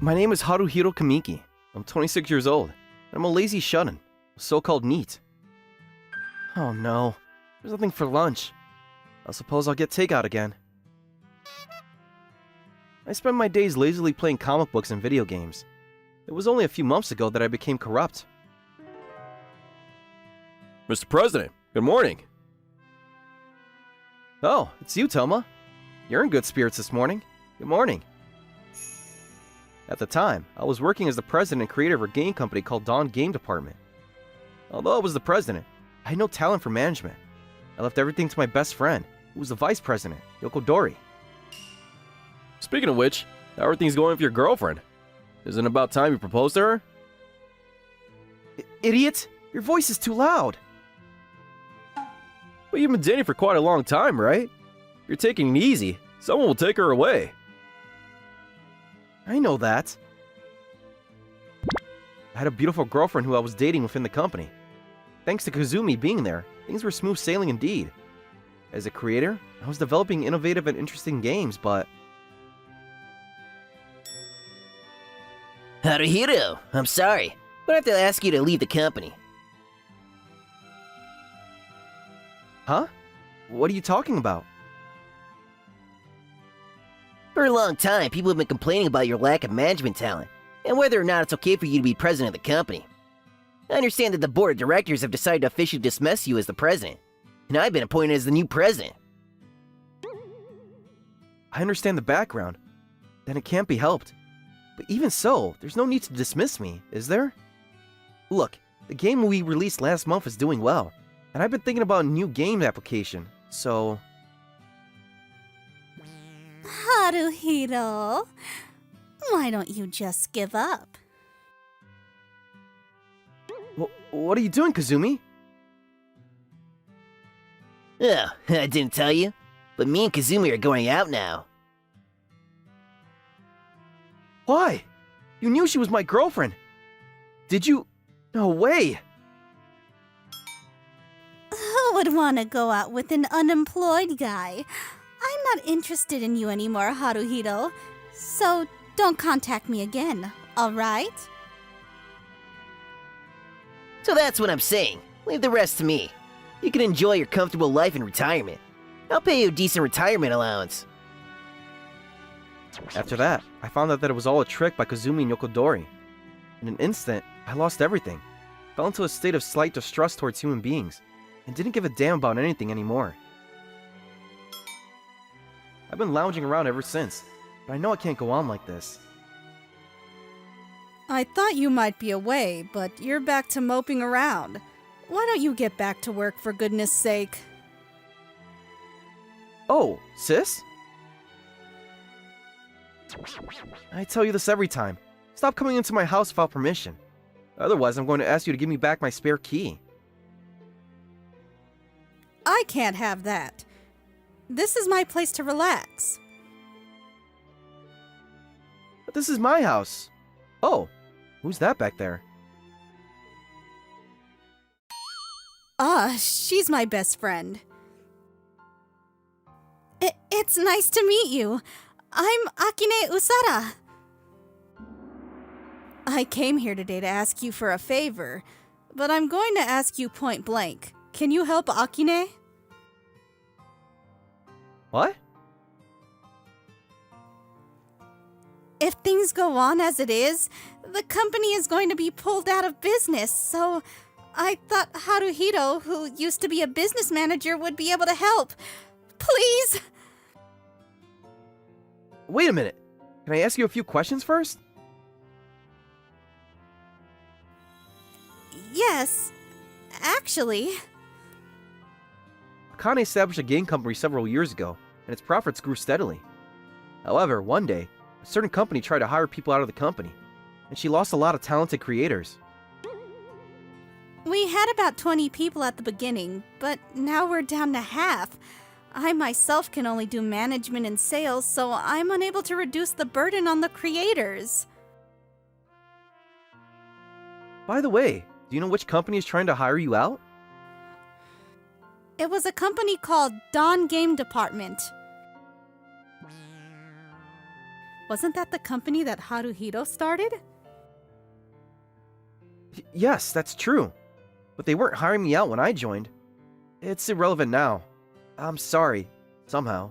My name is Haruhiro Kamiki. I'm 26 years old, and I'm a lazy shut-in, a so-called NEET. Oh no, there's nothing for lunch. I suppose I'll get takeout again. I spend my days lazily playing comic books and video games. It was only a few months ago that I became corrupt. Mr. President, good morning. Oh, it's you, Toma. You're in good spirits this morning. Good morning. At the time, I was working as the president and creator of a game company called Dawn Game Department. Although I was the president, I had no talent for management. I left everything to my best friend, who was the vice president, Yoko Dori. Speaking of which, how are things going with your girlfriend? Isn't it about time you proposed to her? Idiot! Your voice is too loud! But you've been dating for quite a long time, right? You're taking it easy. Someone will take her away. I know that. I had a beautiful girlfriend who I was dating within the company. Thanks to Kazumi being there, things were smooth sailing indeed. As a creator, I was developing innovative and interesting games, but... Haruhiro, I'm sorry, but I have to ask you to leave the company. Huh? What are you talking about? For a long time, people have been complaining about your lack of management talent, and whether or not it's okay for you to be president of the company. I understand that the board of directors have decided to officially dismiss you as the president, and I've been appointed as the new president. I understand the background. Then it can't be helped. But even so, there's no need to dismiss me, is there? Look, the game we released last month is doing well, and I've been thinking about a new game application, so... Haruhiro, why don't you just give up? What are you doing, Kazumi? Oh, I didn't tell you, but me and Kazumi are going out now. Why? You knew she was my girlfriend. Did you? No way. Who would want to go out with an unemployed guy? I'm not interested in you anymore, Haruhiro. So don't contact me again, alright? So that's what I'm saying. Leave the rest to me. You can enjoy your comfortable life in retirement. I'll pay you a decent retirement allowance. After that, I found out that it was all a trick by Kazumi and Yokodori. In an instant, I lost everything, fell into a state of slight distrust towards human beings, and didn't give a damn about anything anymore. I've been lounging around ever since, but I know I can't go on like this. I thought you might be away, but you're back to moping around. Why don't you get back to work, for goodness sake? Oh, sis? I tell you this every time. Stop coming into my house without permission. Otherwise, I'm going to ask you to give me back my spare key. I can't have that. This is my place to relax. But this is my house. Oh, who's that back there? She's my best friend. It's nice to meet you. I'm Akine Usara. I came here today to ask you for a favor, but I'm going to ask you point blank. Can you help Akine? What? If things go on as it is, the company is going to be pulled out of business, so I thought Haruhiro, who used to be a business manager, would be able to help. Please! Wait a minute. Can I ask you a few questions first? Yes, actually. Akane established a game company several years ago, and its profits grew steadily. However, one day, a certain company tried to hire people out of the company, and she lost a lot of talented creators. We had about 20 people at the beginning, but now we're down to half. I myself can only do management and sales, so I'm unable to reduce the burden on the creators. By the way, do you know which company is trying to hire you out? It was a company called Dawn Game Department. Wasn't that the company that Haruhito started? Yes, that's true. But they weren't hiring me out when I joined. It's irrelevant now. I'm sorry. Somehow.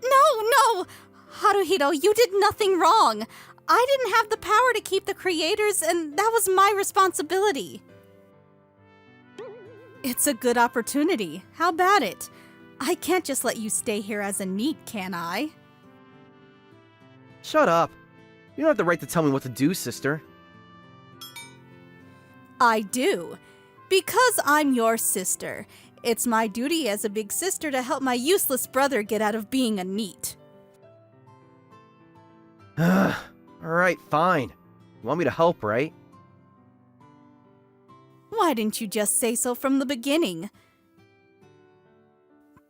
No! Haruhito, you did nothing wrong. I didn't have the power to keep the creators, and that was my responsibility. It's a good opportunity. How about it? I can't just let you stay here as a NEET, can I? Shut up. You don't have the right to tell me what to do, sister. I do. Because I'm your sister. It's my duty as a big sister to help my useless brother get out of being a NEET. Alright, fine. You want me to help, right? Why didn't you just say so from the beginning?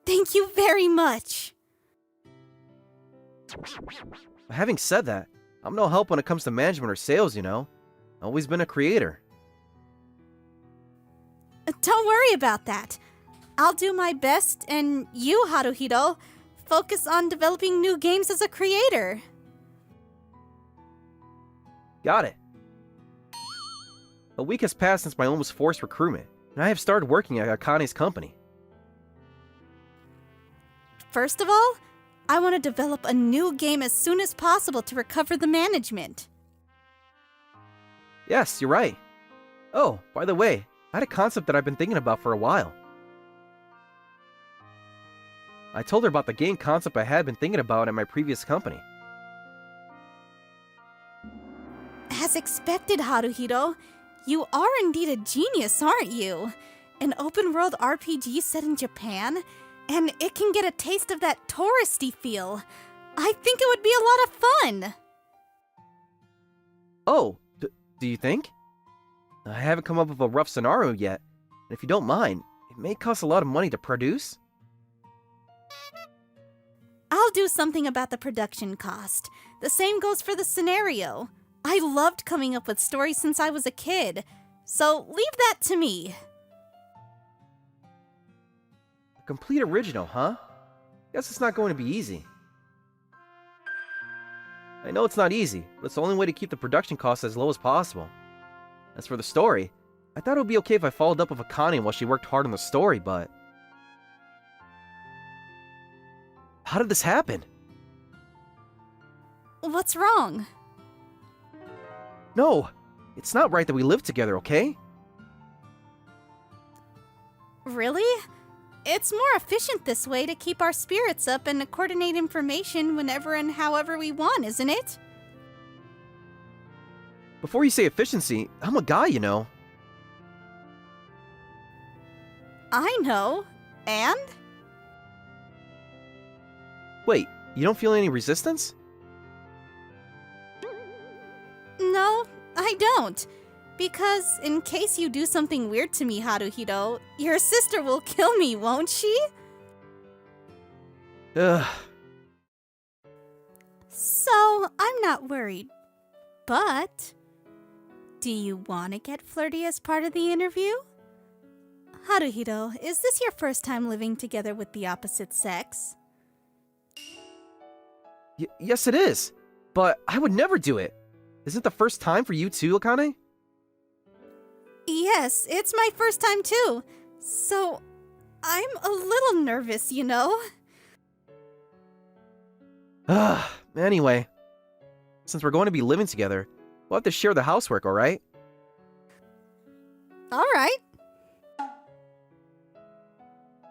Thank you very much. Having said that, I'm no help when it comes to management or sales, you know. Always been a creator. Don't worry about that. I'll do my best, and you, Haruhito, focus on developing new games as a creator. Got it. A week has passed since my almost forced recruitment, and I have started working at Akane's company. First of all, I want to develop a new game as soon as possible to recover the management. Yes, you're right. Oh, by the way, I had a concept that I've been thinking about for a while. I told her about the game concept I had been thinking about at my previous company. As expected, Haruhito, you are indeed a genius, aren't you? An open-world RPG set in Japan, and it can get a taste of that touristy feel. I think it would be a lot of fun. Oh, do you think? I haven't come up with a rough scenario yet, and if you don't mind, it may cost a lot of money to produce. I'll do something about the production cost. The same goes for the scenario. I loved coming up with stories since I was a kid, so leave that to me. A complete original, huh? Guess it's not going to be easy. I know it's not easy, but it's the only way to keep the production costs as low as possible. As for the story, I thought it would be okay if I followed up with Akane while she worked hard on the story, but... How did this happen? What's wrong? No, it's not right that we live together, okay? Really? It's more efficient this way to keep our spirits up and to coordinate information whenever and however we want, isn't it? Before you say efficiency, I'm a guy, you know. I know. And? Wait, you don't feel any resistance? No, I don't. Because in case you do something weird to me, Haruhito, your sister will kill me, won't she? Ugh. So, I'm not worried. But, do you want to get flirty as part of the interview? Haruhito, is this your first time living together with the opposite sex? Yes, it is. But I would never do it. Isn't it the first time for you too, Akane? Yes, it's my first time too. So, I'm a little nervous, you know? Anyway. Since we're going to be living together, we'll have to share the housework, alright? Alright.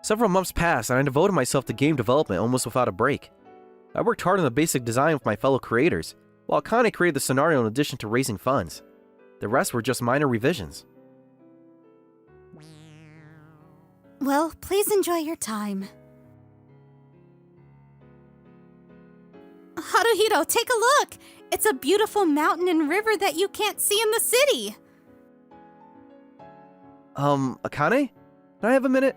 Several months passed and I devoted myself to game development almost without a break. I worked hard on the basic design with my fellow creators, while Akane created the scenario in addition to raising funds. The rest were just minor revisions. Well, please enjoy your time. Haruhito, take a look! It's a beautiful mountain and river that you can't see in the city! Akane? Can I have a minute?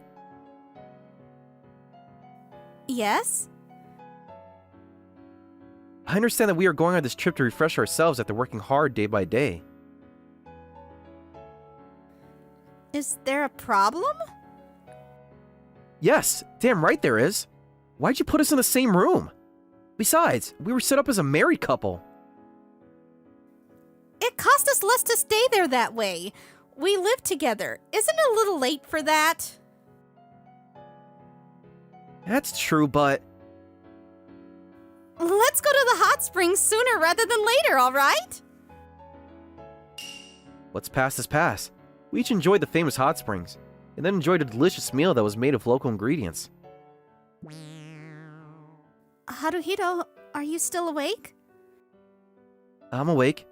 Yes? I understand that we are going on this trip to refresh ourselves after working hard day by day. Is there a problem? Yes, damn right there is. Why'd you put us in the same room? Besides, we were set up as a married couple. It cost us less to stay there that way. We live together. Isn't it a little late for that? That's true, but... Let's go to the hot springs sooner rather than later, all right? What's past is past. We each enjoyed the famous hot springs, and then enjoyed a delicious meal that was made of local ingredients. Haruhito, are you still awake? I'm awake.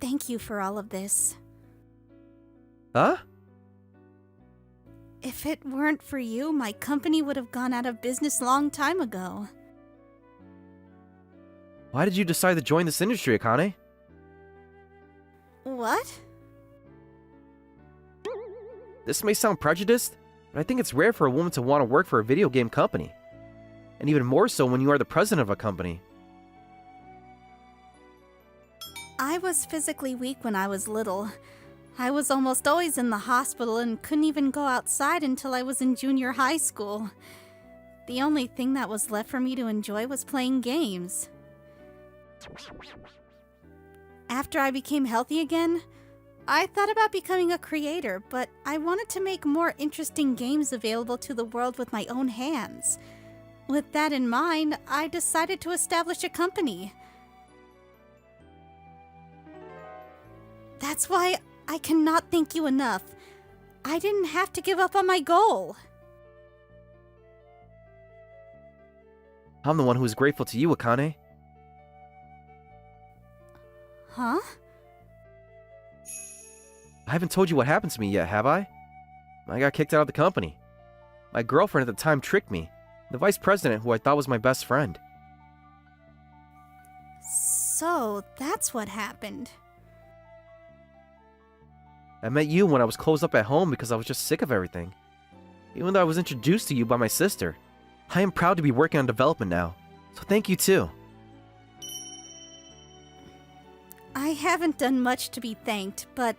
Thank you for all of this. Huh? If it weren't for you, my company would have gone out of business long time ago. Why did you decide to join this industry, Akane? What? This may sound prejudiced, but I think it's rare for a woman to want to work for a video game company. And even more so when you are the president of a company. I was physically weak when I was little. I was almost always in the hospital and couldn't even go outside until I was in junior high school. The only thing that was left for me to enjoy was playing games. After I became healthy again, I thought about becoming a creator, but I wanted to make more interesting games available to the world with my own hands. With that in mind, I decided to establish a company. That's why I cannot thank you enough. I didn't have to give up on my goal. I'm the one who is grateful to you, Akane. Huh? I haven't told you what happened to me yet, have I? I got kicked out of the company. My girlfriend at the time tricked me, the vice president who I thought was my best friend. So, that's what happened. I met you when I was closed up at home because I was just sick of everything. Even though I was introduced to you by my sister, I am proud to be working on development now, so thank you too. I haven't done much to be thanked, but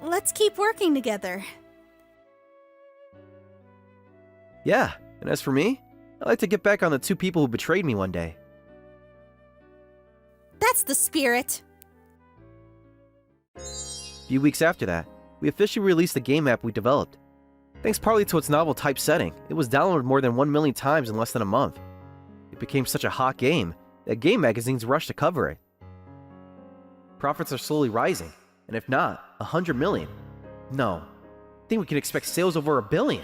let's keep working together. Yeah, and as for me, I'd like to get back on the two people who betrayed me one day. That's the spirit. A few weeks after that, we officially released the game app we developed. Thanks partly to its novel typesetting, it was downloaded more than 1 million times in less than a month. It became such a hot game that game magazines rushed to cover it. Profits are slowly rising, and if not, 100 million. No, I think we can expect sales over 1 billion.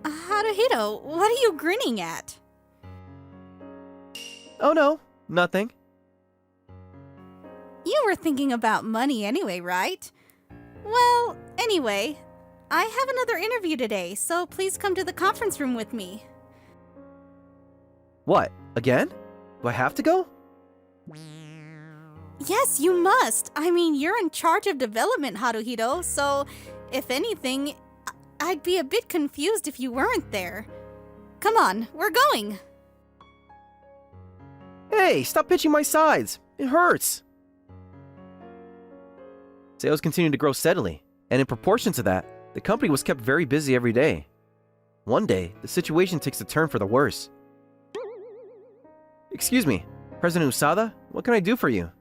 Haruhito, what are you grinning at? Oh no, nothing. You were thinking about money anyway, right? Well, anyway, I have another interview today, so please come to the conference room with me. What, again? Do I have to go? Yes, you must. I mean, you're in charge of development, Haruhito, so if anything, I'd be a bit confused if you weren't there. Come on, we're going. Hey, stop pitching my sides. It hurts. Sales continued to grow steadily, and in proportion to that, the company was kept very busy every day. One day, the situation takes a turn for the worse. Excuse me, President Usada, what can I do for you?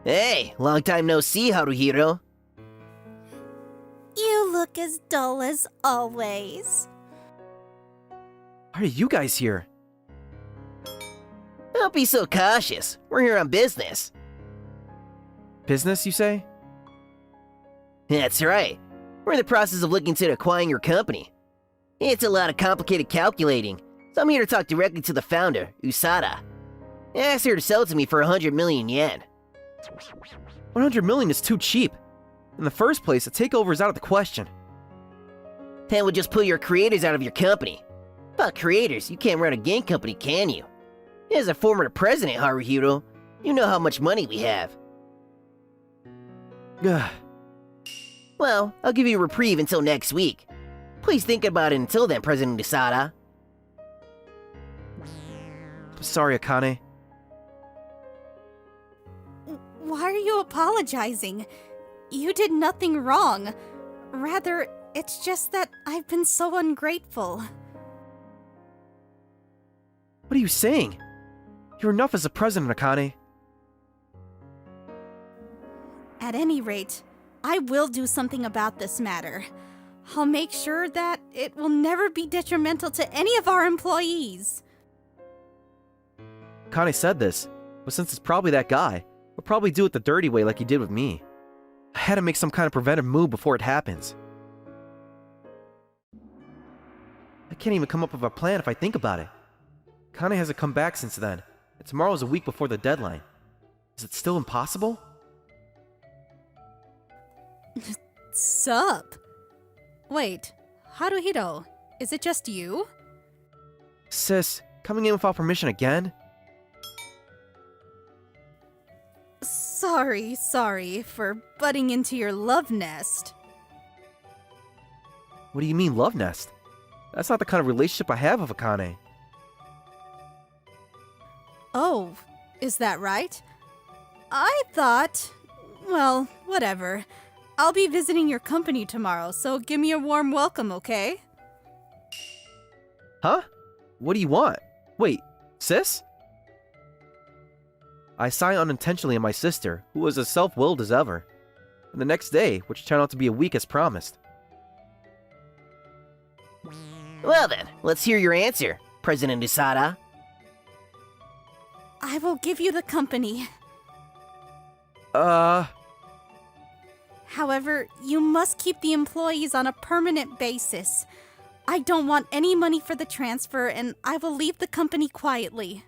Hey, long time no see, Haruhiro. You look as dull as always. Why are you guys here? Don't be so cautious. We're here on business. Business, you say? That's right. We're in the process of looking to acquiring your company. It's a lot of complicated calculating, so I'm here to talk directly to the founder, Usada. I asked her to sell it to me for 100 million yen. 100 million is too cheap. In the first place, a takeover is out of the question. That would just pull your creators out of your company. Without creators, you can't run a game company, can you? As a former president, Haruhiro, you know how much money we have. Ugh. Well, I'll give you a reprieve until next week. Please think about it until then, President Usada. Sorry, Akane. Why are you apologizing? You did nothing wrong. Rather, it's just that I've been so ungrateful. What are you saying? You're enough as a president, Akane. At any rate, I will do something about this matter. I'll make sure that it will never be detrimental to any of our employees. Akane said this, but since it's probably that guy, he'll probably do it the dirty way like he did with me. I had to make some kind of preventive move before it happens. I can't even come up with a plan if I think about it. Akane hasn't come back since then, and tomorrow's a week before the deadline. Is it still impossible? Sup? Wait, Haruhito, is it just you? Sis, coming in without permission again? Sorry for butting into your love nest. What do you mean, love nest? That's not the kind of relationship I have with Akane. Oh, is that right? I thought... Well, whatever. I'll be visiting your company tomorrow, so give me a warm welcome, okay? Huh? What do you want? Wait, sis? I sighed unintentionally at my sister, who was as self-willed as ever. And the next day, which turned out to be a week as promised. Well then, let's hear your answer, President Usada. I will give you the company. However, you must keep the employees on a permanent basis. I don't want any money for the transfer, and I will leave the company quietly.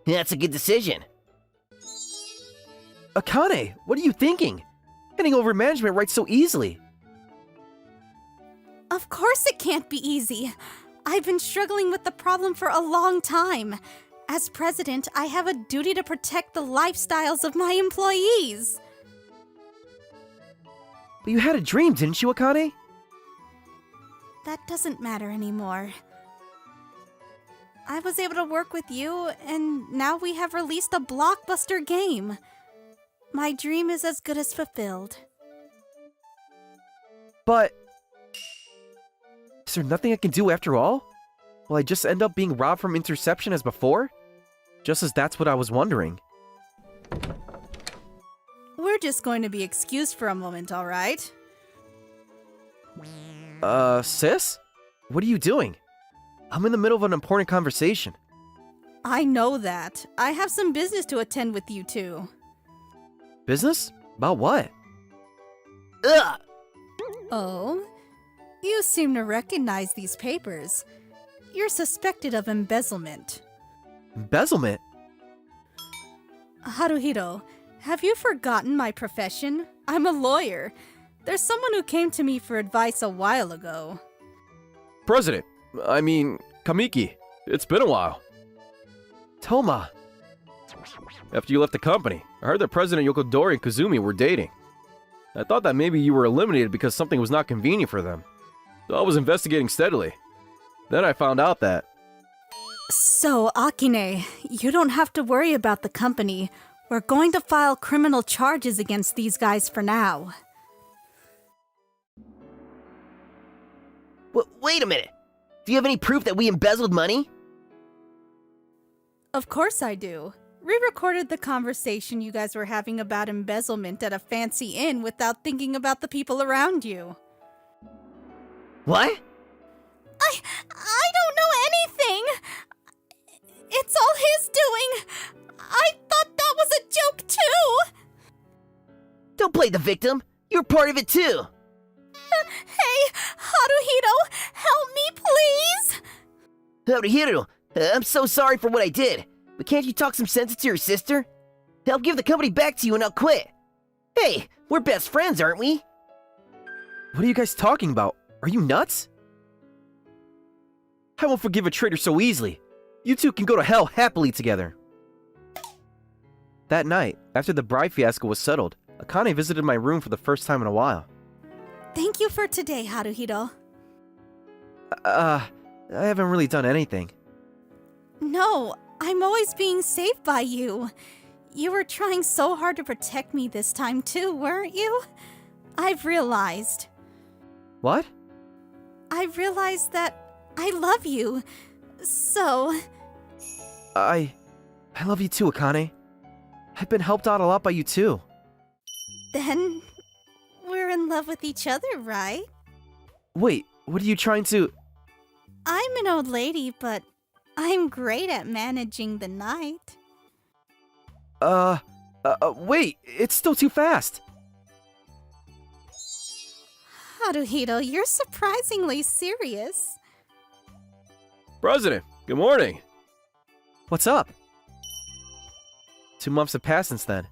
That's a good decision. Akane, what are you thinking? Handing over management rights so easily. Of course it can't be easy. I've been struggling with the problem for a long time. As president, I have a duty to protect the lifestyles of my employees. But you had a dream, didn't you, Akane? That doesn't matter anymore. I was able to work with you, and now we have released a blockbuster game. My dream is as good as fulfilled. But... is there nothing I can do after all? Will I just end up being robbed from interception as before? Just as that's what I was wondering. We're just going to be excused for a moment, alright? Sis? What are you doing? I'm in the middle of an important conversation. I know that. I have some business to attend with you two. Business? About what? Ugh! Oh? You seem to recognize these papers. You're suspected of embezzlement. Embezzlement? Haruhito, have you forgotten my profession? I'm a lawyer. There's someone who came to me for advice a while ago. President. I mean, Kamiki. It's been a while. Toma. After you left the company, I heard that President Yokodori and Kazumi were dating. I thought that maybe you were eliminated because something was not convenient for them. So I was investigating steadily. Then I found out that... So, Akine, you don't have to worry about the company. We're going to file criminal charges against these guys for now. Wait a minute. Do you have any proof that we embezzled money? Of course I do. Re-recorded the conversation you guys were having about embezzlement at a fancy inn without thinking about the people around you. What? I don't know anything. It's all his doing. I thought that was a joke too. Don't play the victim. You're part of it too. Hey, Haruhito, help me please. Haruhiro, I'm so sorry for what I did. But can't you talk some sense into your sister? I'll give the company back to you and I'll quit. Hey, we're best friends, aren't we? What are you guys talking about? Are you nuts? I won't forgive a traitor so easily. You two can go to hell happily together. That night, after the bride fiasco was settled, Akane visited my room for the first time in a while. Thank you for today, Haruhito. I haven't really done anything. No, I'm always being saved by you. You were trying so hard to protect me this time too, weren't you? I've realized. What? I realized that I love you. So, I love you too, Akane. I've been helped out a lot by you too. then we're in love with each other, right? Wait, what are you trying to... I'm an old lady, but I'm great at managing the night. Wait, it's still too fast. Haruhito, you're surprisingly serious. President, good morning. What's up? 2 months have passed since then.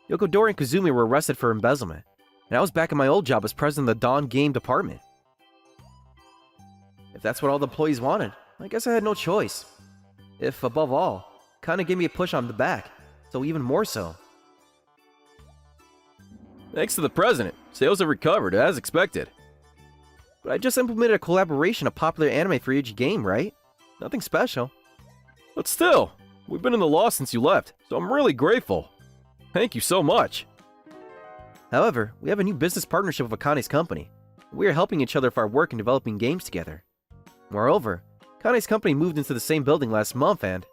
Yokodori and Kazumi were arrested for embezzlement, and I was back in my old job as president of the Dawn Game Department. If that's what all the employees wanted, I guess I had no choice. If, above all, kinda gave me a push on the back, so even more so. Thanks to the president, sales have recovered as expected. But I just implemented a collaboration of popular anime for each game, right? Nothing special. But still, we've been in the loss since you left, so I'm really grateful. Thank you so much. However, we have a new business partnership with Akane's company. We are helping each other with our work in developing games together. Moreover, Akane's company moved into the same building last month and...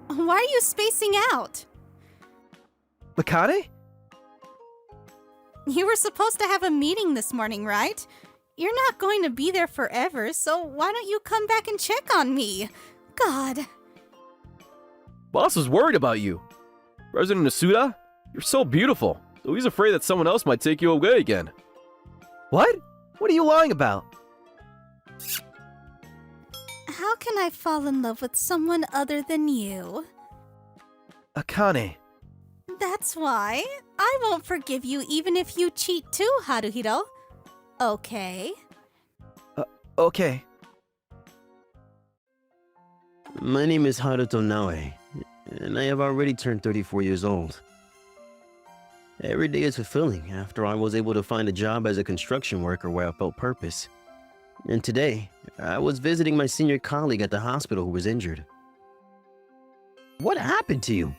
Why are you spacing out? Akane? You were supposed to have a meeting this morning, right? You're not going to be there forever, so why don't you come back and check on me? God. Boss was worried about you. President Nasuda, you're so beautiful, so he's afraid that someone else might take you away again. What? What are you lying about? How can I fall in love with someone other than you? Akane. That's why. I won't forgive you even if you cheat too, Haruhito. Okay. Okay. My name is Haruto Nae, and I have already turned 34 years old. Every day is fulfilling after I was able to find a job as a construction worker where I felt purpose. And today, I was visiting my senior colleague at the hospital who was injured. What happened to you?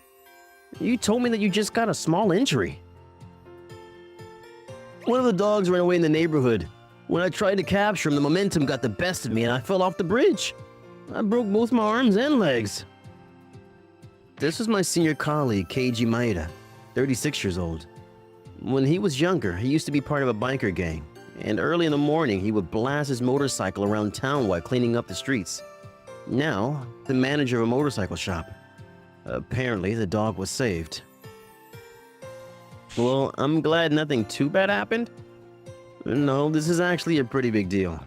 You told me that you just got a small injury. One of the dogs ran away in the neighborhood. When I tried to capture him, the momentum got the best of me and I fell off the bridge. I broke both my arms and legs. This was my senior colleague, Keiji Maeda, 36 years old. When he was younger, he used to be part of a biker gang, and early in the morning he would blast his motorcycle around town while cleaning up the streets. Now, the manager of a motorcycle shop. Apparently, the dog was saved. Well, I'm glad nothing too bad happened. No, this is actually a pretty big deal.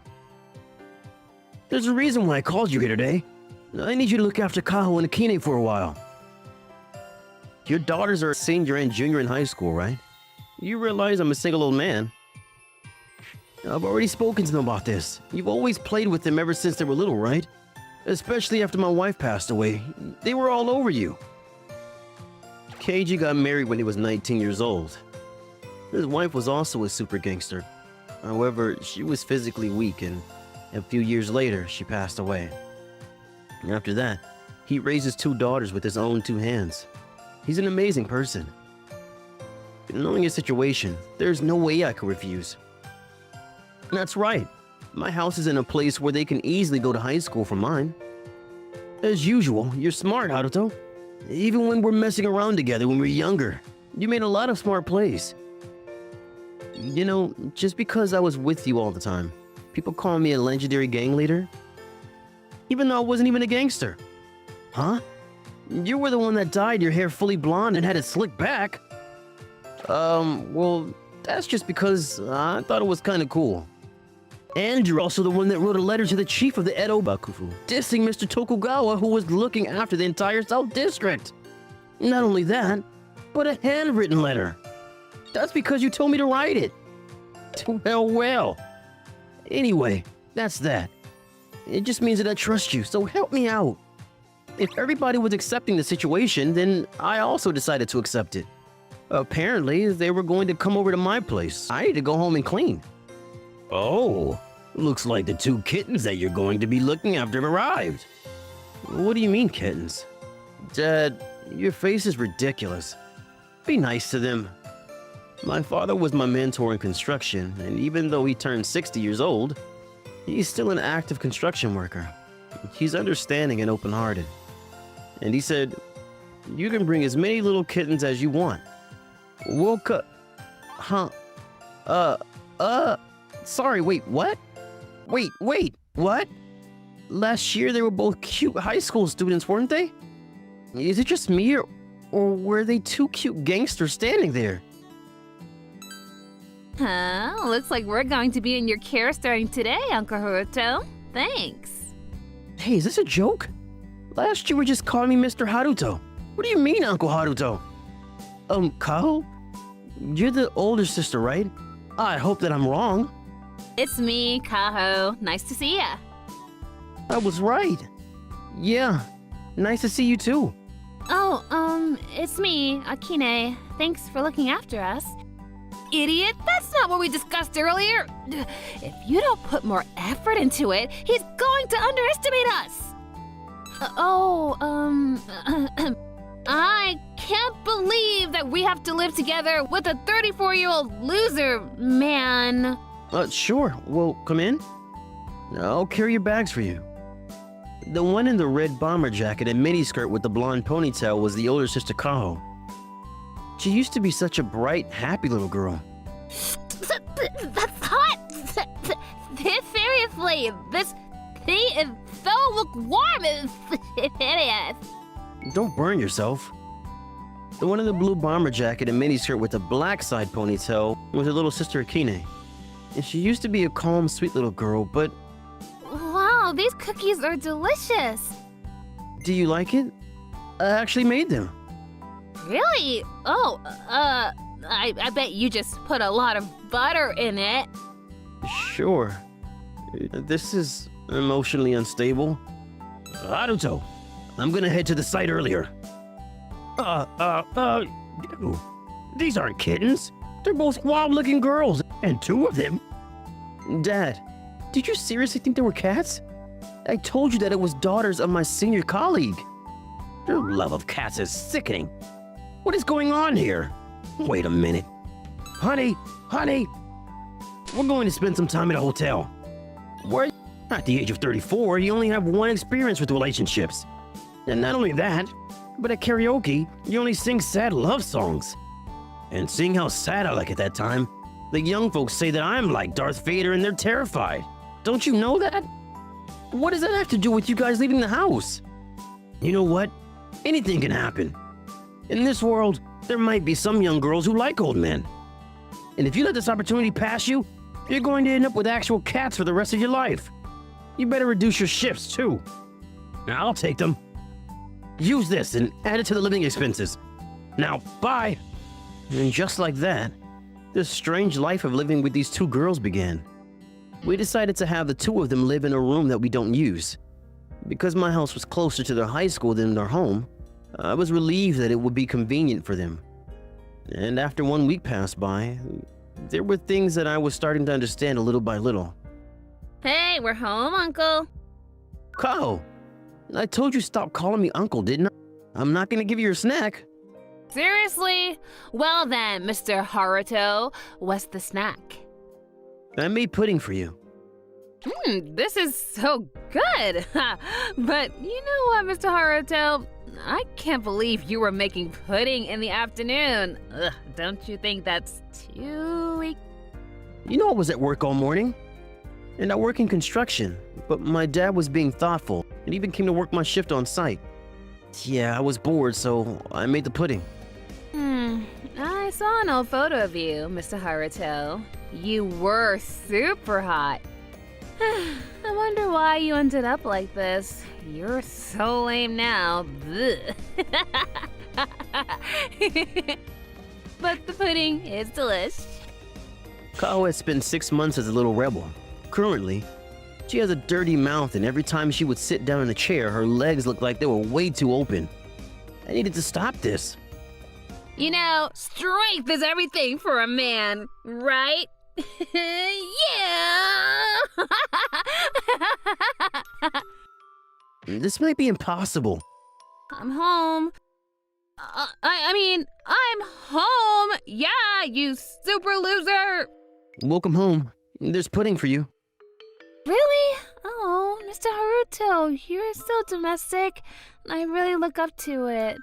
There's a reason why I called you here today. I need you to look after Kaho and Akine for a while. Your daughters are a senior and junior in high school, right? You realize I'm a single old man. I've already spoken to them about this. You've always played with them ever since they were little, right? Especially after my wife passed away. They were all over you. Keiji got married when he was 19 years old. His wife was also a super gangster. However, she was physically weak and a few years later, she passed away. After that, he raised his 2 daughters with his own 2 hands. He's an amazing person. Knowing his situation, there's no way I could refuse. That's right. My house is in a place where they can easily go to high school from mine. As usual, you're smart, Haruto. Even when we're messing around together when we're younger, you made a lot of smart plays. You know, just because I was with you all the time, people call me a legendary gang leader. Even though I wasn't even a gangster. Huh? You were the one that dyed your hair fully blonde and had it slicked back. Well, that's just because I thought it was kind of cool. And you're also the one that wrote a letter to the chief of the Edo Bakufu, dissing Mr. Tokugawa, who was looking after the entire South District. Not only that, but a handwritten letter. That's because you told me to write it. Well. Anyway, that's that. It just means that I trust you, so help me out. If everybody was accepting the situation, then I also decided to accept it. Apparently, they were going to come over to my place. I need to go home and clean. Oh, looks like the 2 kittens that you're going to be looking after have arrived. What do you mean, kittens? Dad, your face is ridiculous. Be nice to them. My father was my mentor in construction, and even though he turned 60 years old, he's still an active construction worker. He's understanding and open-hearted. And he said, you can bring as many little kittens as you want. We'll cut... Huh? Sorry, wait, what? Wait, what? Last year they were both cute high school students, weren't they? Is it just me, or were they two cute gangsters standing there? Huh? Looks like we're going to be in your care starting today, Uncle Haruto. Thanks. Hey, is this a joke? Last you were just calling me Mr. Haruto. What do you mean, Uncle Haruto? Kaho? You're the older sister, right? I hope that I'm wrong. It's me, Kaho. Nice to see ya. I was right. Yeah, nice to see you too. Oh, it's me, Akine. Thanks for looking after us. Idiot, that's not what we discussed earlier. If you don't put more effort into it, he's going to underestimate us. I can't believe that we have to live together with a 34-year-old loser, man. Sure. Well, come in. I'll carry your bags for you. The one in the red bomber jacket and miniskirt with the blonde ponytail was the older sister Kaho. She used to be such a bright, happy little girl. That's hot! Seriously, this tea is so lukewarm. Idiot. Don't burn yourself. The one in the blue bomber jacket and miniskirt with the black side ponytail was her little sister Akine. And she used to be a calm, sweet little girl, but... Wow, these cookies are delicious. Do you like it? I actually made them. Really? Oh, I bet you just put a lot of butter in it. Sure. This is emotionally unstable. Haruto, I'm gonna head to the site earlier. These aren't kittens. They're both wild-looking girls, and two of them. Dad, did you seriously think they were cats? I told you that it was daughters of my senior colleague. Your love of cats is sickening. What is going on here? Wait a minute. Honey, we're going to spend some time at a hotel. Where at the age of 34, you only have one experience with relationships. And not only that, but at karaoke, you only sing sad love songs. And seeing how sad I look at that time, the young folks say that I'm like Darth Vader and they're terrified. Don't you know that? What does that have to do with you guys leaving the house? You know what? Anything can happen. In this world, there might be some young girls who like old men. And if you let this opportunity pass you, you're going to end up with actual cats for the rest of your life. You better reduce your shifts too. Now, I'll take them. Use this and add it to the living expenses. Now, bye. And just like that, this strange life of living with these two girls began. We decided to have the two of them live in a room that we don't use. Because my house was closer to their high school than their home, I was relieved that it would be convenient for them. And after 1 week passed by, there were things that I was starting to understand a little by little. Hey, we're home, Uncle. Kaho, I told you stop calling me uncle, didn't I? I'm not gonna give you your snack. Seriously? Well then, Mr. Haruto, what's the snack? I made pudding for you. This is so good. But you know what, Mr. Haruto? I can't believe you were making pudding in the afternoon. Ugh, don't you think that's too weak? You know I was at work all morning. And I work in construction, but my dad was being thoughtful and even came to work my shift on site. Yeah, I was bored, so I made the pudding. I saw an old photo of you, Mr. Haruto. You were super hot. I wonder why you ended up like this. You're so lame now. But the pudding is delish. Kaho has spent 6 months as a little rebel. Currently, she has a dirty mouth, and every time she would sit down in a chair, her legs looked like they were way too open. I needed to stop this. You know, strength is everything for a man, right? Yeah! This might be impossible. I'm home. I mean, I'm home! Yeah, you super loser! Welcome home. There's pudding for you. Really? Oh, Mr. Haruto, you're so domestic. I really look up to it.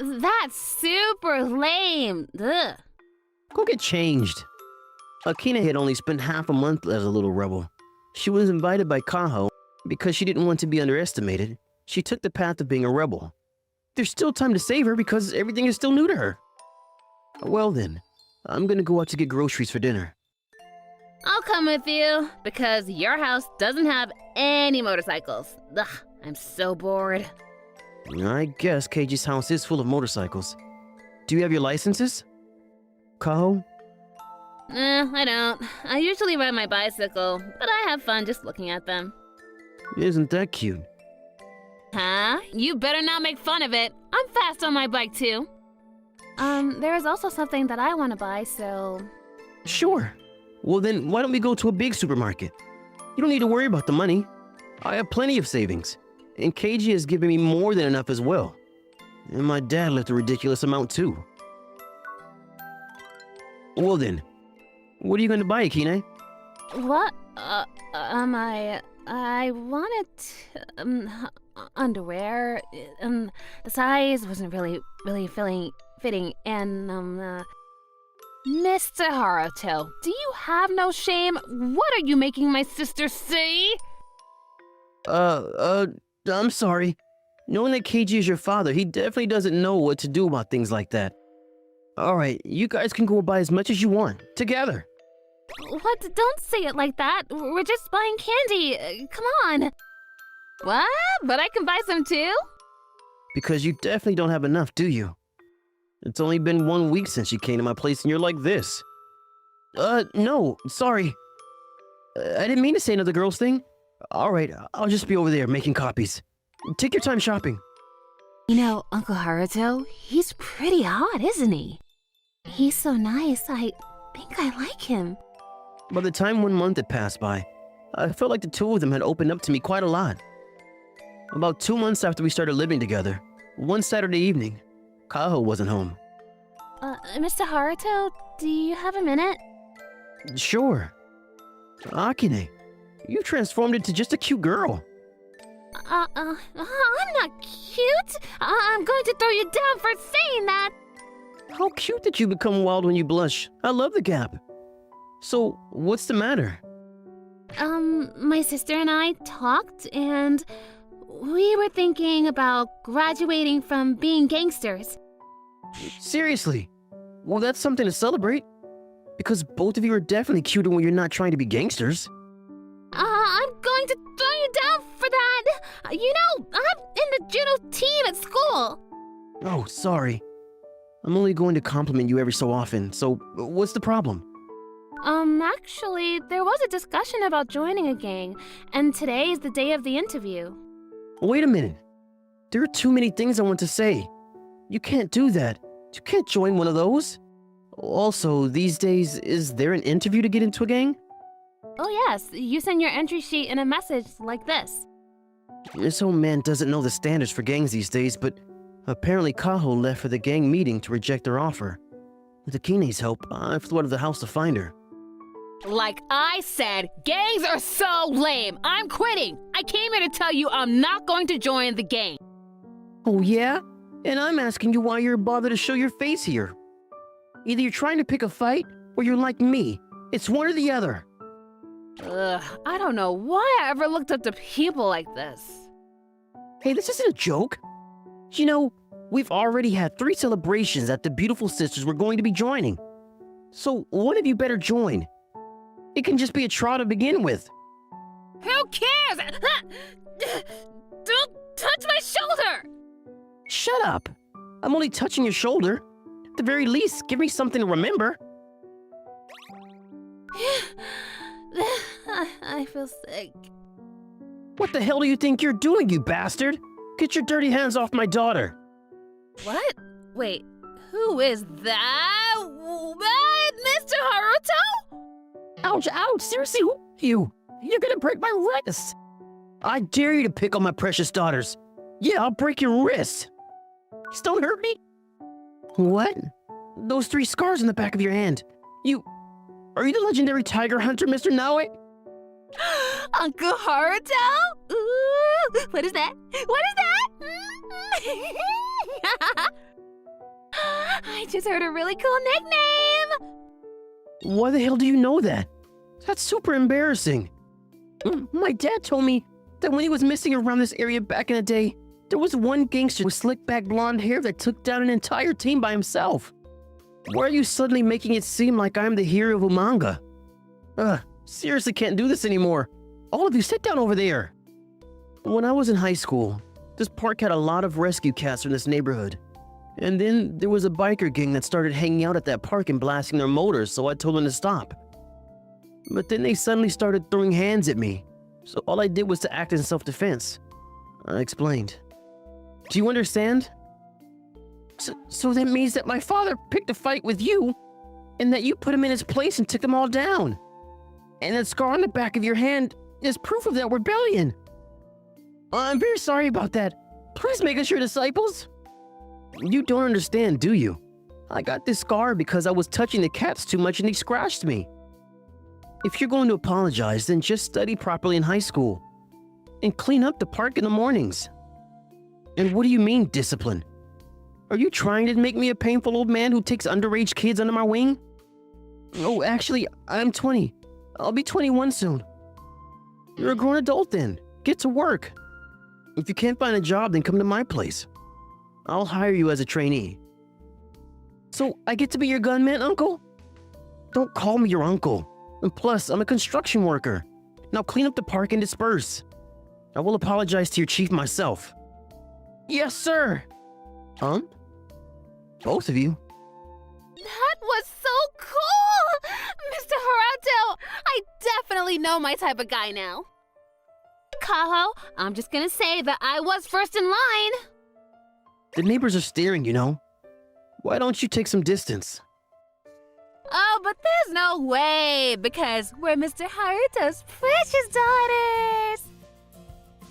That's super lame. Ugh. Go get changed. Akina had only spent half a month as a little rebel. She was invited by Kaho because she didn't want to be underestimated. She took the path of being a rebel. There's still time to save her because everything is still new to her. Well then, I'm gonna go out to get groceries for dinner. I'll come with you because your house doesn't have any motorcycles. Ugh, I'm so bored. I guess Keiji's house is full of motorcycles. Do you have your licenses? Kaho? I don't. I usually ride my bicycle, but I have fun just looking at them. Isn't that cute? Huh? You better not make fun of it. I'm fast on my bike too. There is also something that I want to buy, so... Sure. Well then, why don't we go to a big supermarket? You don't need to worry about the money. I have plenty of savings. And Keiji has given me more than enough as well. And my dad left a ridiculous amount too. Well then, what are you going to buy, Akine? What? I wanted underwear. The size wasn't really fitting, and Mr. Haruto, do you have no shame? What are you making my sister say? I'm sorry. Knowing that Keiji is your father, he definitely doesn't know what to do about things like that. Alright, you guys can go buy as much as you want, together. What? Don't say it like that. We're just buying candy. Come on. What? But I can buy some too? Because you definitely don't have enough, do you? It's only been 1 week since you came to my place and you're like this. No, sorry. I didn't mean to say another girl's thing. Alright, I'll just be over there making copies. Take your time shopping. You know, Uncle Haruto, he's pretty hot, isn't he? He's so nice, I think I like him. By the time 1 month had passed by, I felt like the two of them had opened up to me quite a lot. About 2 months after we started living together, one Saturday evening, Kaho wasn't home. Mr. Haruto, do you have a minute? Sure. Akine, you transformed into just a cute girl. I'm not cute. I'm going to throw you down for saying that. How cute that you become wild when you blush. I love the gap. So, what's the matter? My sister and I talked, and we were thinking about graduating from being gangsters. Seriously? Well, that's something to celebrate. Because both of you are definitely cuter when you're not trying to be gangsters. I'm going to throw you down for that. You know, I'm in the judo team at school. Oh, sorry. I'm only going to compliment you every so often, so what's the problem? Actually, there was a discussion about joining a gang, and today is the day of the interview. Wait a minute. There are too many things I want to say. You can't do that. You can't join one of those. Also, these days, is there an interview to get into a gang? Oh yes, you send your entry sheet in a message like this. This old man doesn't know the standards for gangs these days, but apparently Kaho left for the gang meeting to reject her offer. With Akine's help, I flew out of the house to find her. Like I said, gangs are so lame. I'm quitting. I came here to tell you I'm not going to join the gang. Oh yeah? And I'm asking you why you're bothered to show your face here. Either you're trying to pick a fight, or you're like me. It's one or the other. Ugh, I don't know why I ever looked up to people like this. Hey, this isn't a joke. You know, we've already had 3 celebrations that the beautiful sisters were going to be joining. So one of you better join. It can just be a trial to begin with. Who cares? Don't touch my shoulder! Shut up. I'm only touching your shoulder. At the very least, give me something to remember. I feel sick. What the hell do you think you're doing, you bastard? Get your dirty hands off my daughter. What? Wait, who is that? Mr. Haruto? Ouch, ouch, seriously, who are you? You're gonna break my wrist. I dare you to pick on my precious daughters. Yeah, I'll break your wrist. Just don't hurt me. What? Those 3 scars on the back of your hand. Are you the legendary tiger hunter, Mr. Naue? Uncle Haruto? Ooh, what is that? What is that? I just heard a really cool nickname. Why the hell do you know that? That's super embarrassing. My dad told me that when he was missing around this area back in the day, there was one gangster with slick back blonde hair that took down an entire team by himself. Why are you suddenly making it seem like I'm the hero of a manga? Seriously can't do this anymore. All of you sit down over there. When I was in high school, this park had a lot of rescue cats from this neighborhood. And then there was a biker gang that started hanging out at that park and blasting their motors, so I told them to stop. But then they suddenly started throwing hands at me, so all I did was to act in self-defense. I explained. Do you understand? So that means that my father picked a fight with you, and that you put him in his place and took them all down. And that scar on the back of your hand is proof of that rebellion. I'm very sorry about that. Please make us your disciples. You don't understand, do you? I got this scar because I was touching the cats too much and they scratched me. If you're going to apologize, then just study properly in high school. And clean up the park in the mornings. And what do you mean, discipline? Are you trying to make me a painful old man who takes underage kids under my wing? Oh, actually, I'm 20. I'll be 21 soon. You're a grown adult then. Get to work. If you can't find a job, then come to my place. I'll hire you as a trainee. So, I get to be your gunman, uncle? Don't call me your uncle. And plus, I'm a construction worker. Now clean up the park and disperse. I will apologize to your chief myself. Yes, sir. Both of you. That was so cool! Mr. Haruto, I definitely know my type of guy now. Kaho, I'm just gonna say that I was first in line. The neighbors are staring, you know. Why don't you take some distance? Oh, but there's no way, because we're Mr. Haruto's precious daughters.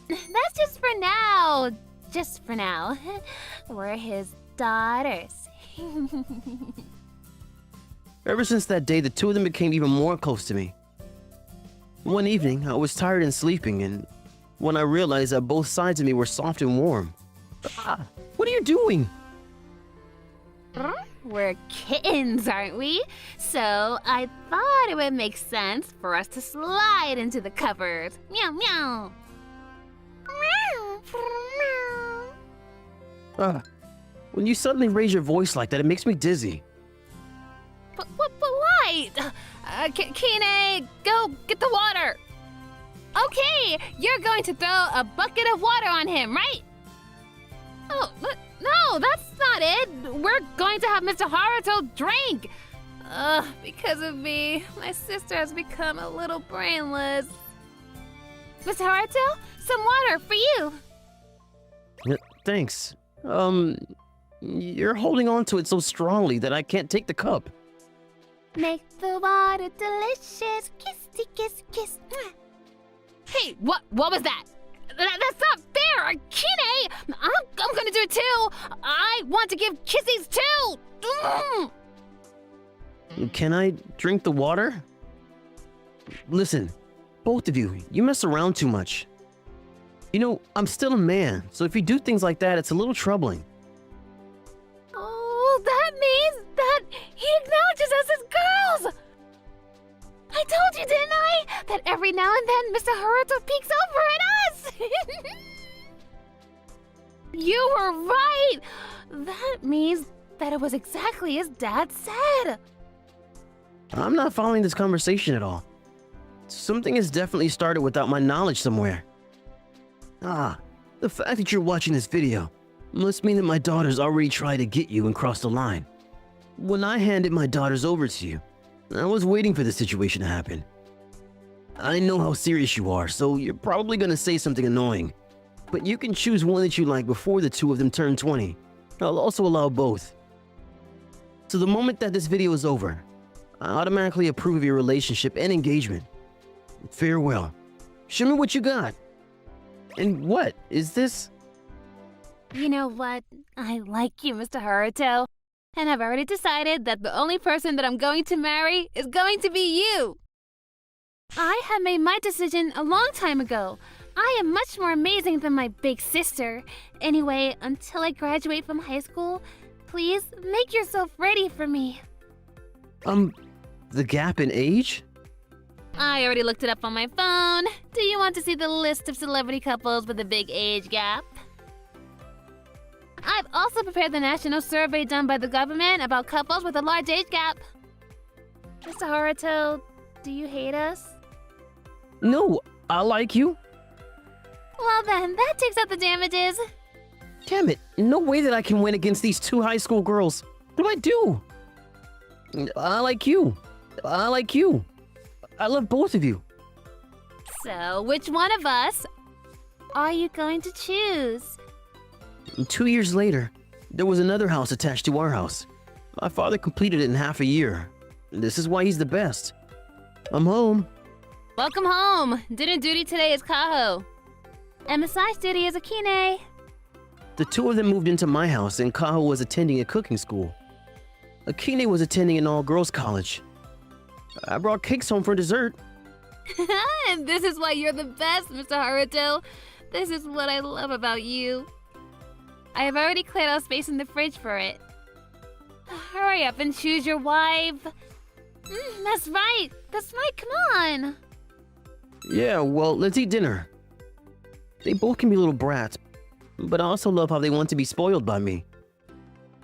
That's just for now. Just for now. We're his daughters. Ever since that day, the two of them became even more close to me. One evening, I was tired and sleeping, and when I realized that both sides of me were soft and warm. What are you doing? We're kittens, aren't we? So I thought it would make sense for us to slide into the cupboard. Meow, meow. When you suddenly raise your voice like that, it makes me dizzy. But why? Kine, go get the water. Okay, you're going to throw a bucket of water on him, right? Oh, but no, that's not it. We're going to have Mr. Haruto drink. Because of me, my sister has become a little brainless. Mr. Haruto, some water for you. Thanks. You're holding on to it so strongly that I can't take the cup. Make the water delicious. Kiss, kiss, kiss. Hey, what was that? That's not fair! Kine! I'm gonna do it too! I want to give kisses too! Can I drink the water? Listen, both of you, you mess around too much. You know, I'm still a man, so if you do things like that, it's a little troubling. Oh, that means that he acknowledges us as girls! I told you, didn't I? That every now and then Mr. Haruto peeks over at us! You were right! That means that it was exactly as Dad said. I'm not following this conversation at all. Something has definitely started without my knowledge somewhere. The fact that you're watching this video must mean that my daughters already tried to get you and crossed the line. When I handed my daughters over to you, I was waiting for the situation to happen. I know how serious you are, so you're probably gonna say something annoying. But you can choose one that you like before the two of them turn 20. I'll also allow both. So the moment that this video is over, I automatically approve of your relationship and engagement. Farewell. Show me what you got. And what is this? You know what? I like you, Mr. Haruto. And I've already decided that the only person that I'm going to marry is going to be you. I have made my decision a long time ago. I am much more amazing than my big sister. Anyway, until I graduate from high school, please make yourself ready for me. The gap in age? I already looked it up on my phone. Do you want to see the list of celebrity couples with a big age gap? I've also prepared the national survey done by the government about couples with a large age gap. Mr. Haruto, do you hate us? No, I like you. Well then, that takes out the damages. Damn it, no way that I can win against these two high school girls. What do I do? I like you. I like you. I love both of you. So, which one of us are you going to choose? 2 years later, there was another house attached to our house. My father completed it in half a year. This is why he's the best. I'm home. Welcome home. Dinner duty today is Kaho. And massage duty is Akine. The two of them moved into my house and Kaho was attending a cooking school. Akine was attending an all-girls college. I brought cakes home for dessert. And this is why you're the best, Mr. Haruto. This is what I love about you. I have already cleared out space in the fridge for it. Hurry up and choose your wife. That's right. That's right. Come on. Yeah, well, let's eat dinner. They both can be little brats, but I also love how they want to be spoiled by me.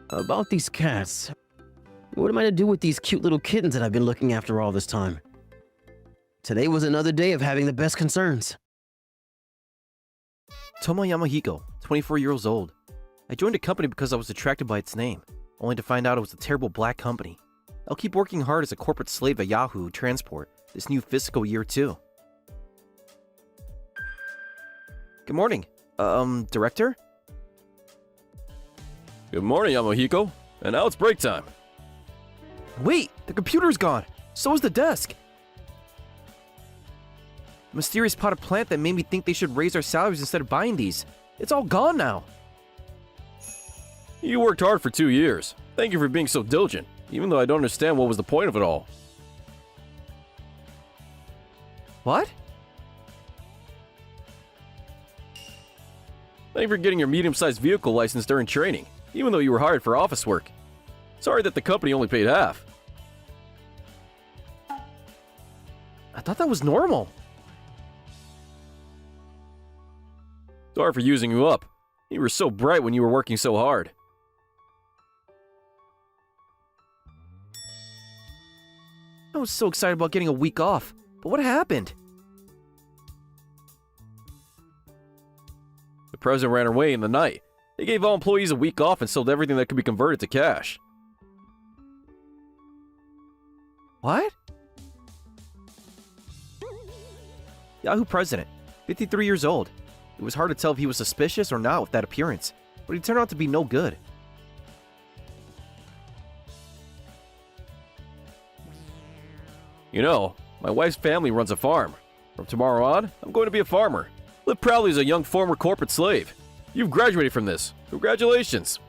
About these cats. What am I to do with these cute little kittens that I've been looking after all this time? Today was another day of having the best concerns. Tomoyama Hiko, 24 years old. I joined a company because I was attracted by its name, only to find out it was a terrible black company. I'll keep working hard as a corporate slave at Yahoo Transport this new fiscal year too. Good morning. Director? Good morning, Yamohiko. And now it's break time. Wait, the computer's gone. So is the desk. The mysterious potted plant that made me think they should raise our salaries instead of buying these. It's all gone now. You worked hard for 2 years. Thank you for being so diligent, even though I don't understand what was the point of it all. What? Thank you for getting your medium-sized vehicle license during training, even though you were hired for office work. Sorry that the company only paid half. I thought that was normal. Sorry for using you up. You were so bright when you were working so hard. I was so excited about getting a week off, but what happened? The president ran away in the night. They gave all employees a week off and sold everything that could be converted to cash. What? Yahoo president, 53 years old. It was hard to tell if he was suspicious or not with that appearance, but he turned out to be no good. You know, my wife's family runs a farm. From tomorrow on, I'm going to be a farmer. Live proudly as a young former corporate slave. You've graduated from this. Congratulations.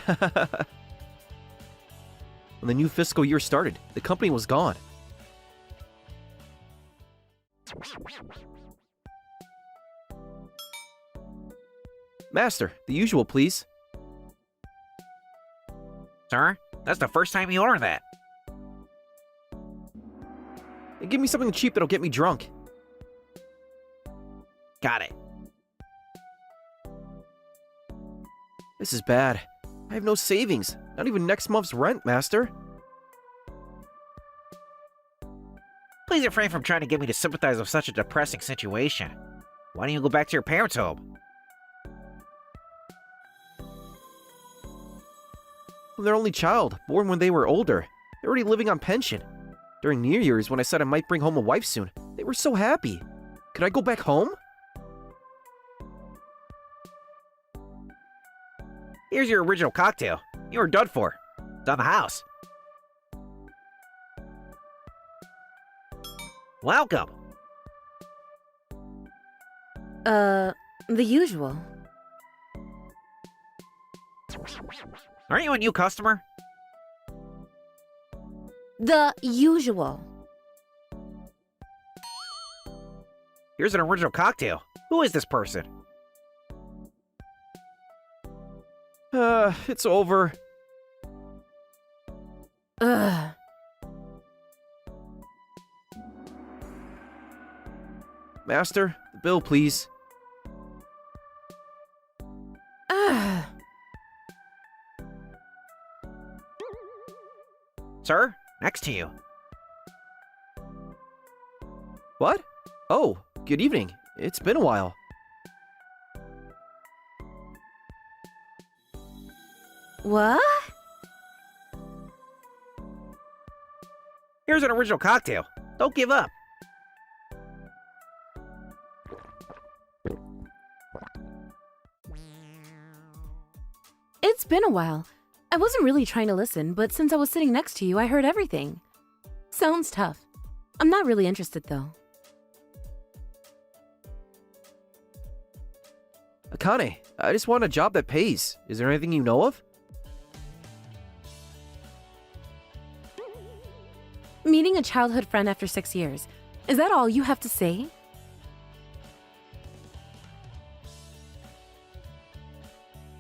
When the new fiscal year started, the company was gone. Master, the usual, please. Sir, that's the first time you order that. And give me something cheap that'll get me drunk. Got it. This is bad. I have no savings. Not even next month's rent, Master. Please refrain from trying to get me to sympathize with such a depressing situation. Why don't you go back to your parents' home? I'm their only child, born when they were older. They're already living on pension. During New Year's, when I said I might bring home a wife soon, they were so happy. Could I go back home? Here's your original cocktail. You were done for. It's on the house. Welcome. The usual. Aren't you a new customer? The usual. Here's an original cocktail. Who is this person? It's over. Ugh. Master, the bill, please. Ugh. Sir, next to you. What? Oh, good evening. It's been a while. What? Here's an original cocktail. Don't give up. It's been a while. I wasn't really trying to listen, but since I was sitting next to you, I heard everything. Sounds tough. I'm not really interested, though. Akane, I just want a job that pays. Is there anything you know of? Meeting a childhood friend after 6 years. Is that all you have to say?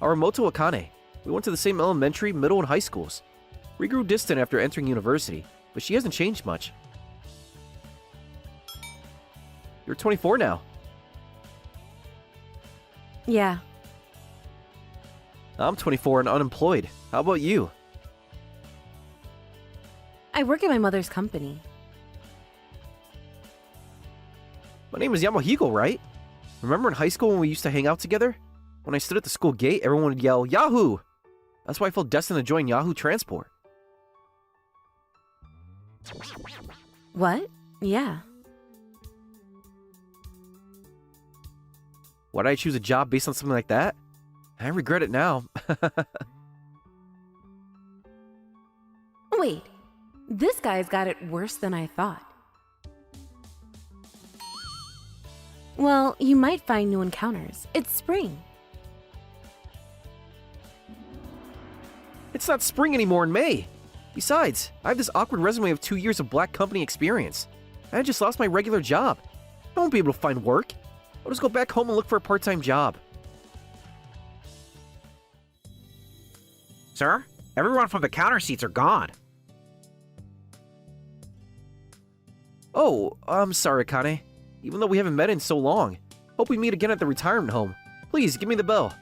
Aramoto Akane. We went to the same elementary, middle, and high schools. We grew distant after entering university, but she hasn't changed much. You're 24 now. Yeah. I'm 24 and unemployed. How about you? I work at my mother's company. My name is Yamahigo, right? Remember in high school when we used to hang out together? When I stood at the school gate, everyone would yell, Yahoo! That's why I felt destined to join Yahoo Transport. What? Yeah. Why did I choose a job based on something like that? I regret it now. Wait. This guy's got it worse than I thought. Well, you might find new encounters. It's spring. It's not spring anymore in May. Besides, I have this awkward resume of 2 years of black company experience. I just lost my regular job. I won't be able to find work. I'll just go back home and look for a part-time job. Sir, everyone from the counter seats are gone. Oh, I'm sorry, Akane. Even though we haven't met in so long. Hope we meet again at the retirement home. Please, give me the bell.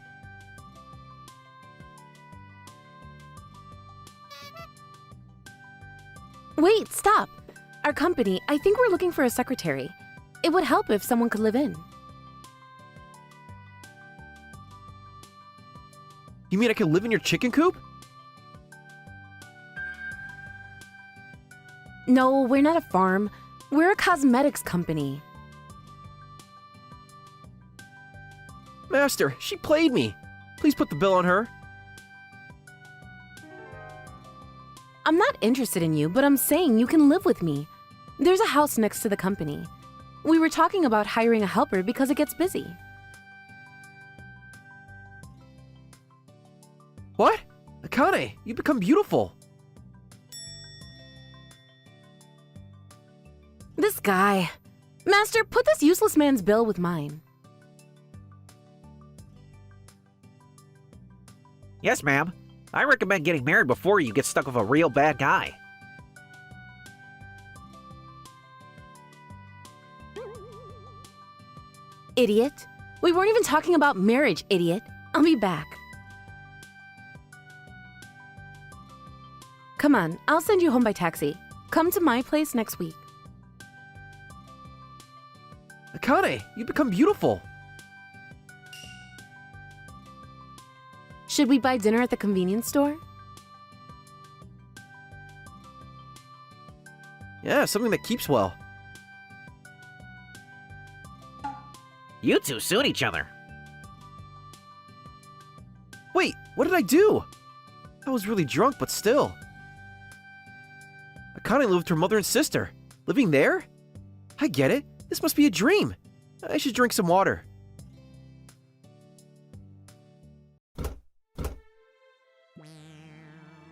Wait, stop! Our company, I think we're looking for a secretary. It would help if someone could live in. You mean I could live in your chicken coop? No, we're not a farm. We're a cosmetics company. Master, she played me. Please put the bill on her. I'm not interested in you, but I'm saying you can live with me. There's a house next to the company. We were talking about hiring a helper because it gets busy. What? Akane, you become beautiful. This guy. Master, put this useless man's bill with mine. Yes, ma'am. I recommend getting married before you get stuck with a real bad guy. Idiot. We weren't even talking about marriage, idiot. I'll be back. Come on, I'll send you home by taxi. Come to my place next week. Akane, you become beautiful. Should we buy dinner at the convenience store? Yeah, something that keeps well. You two suit each other. Wait, what did I do? I was really drunk, but still. Akane lived with her mother and sister. Living there? I get it. This must be a dream. I should drink some water.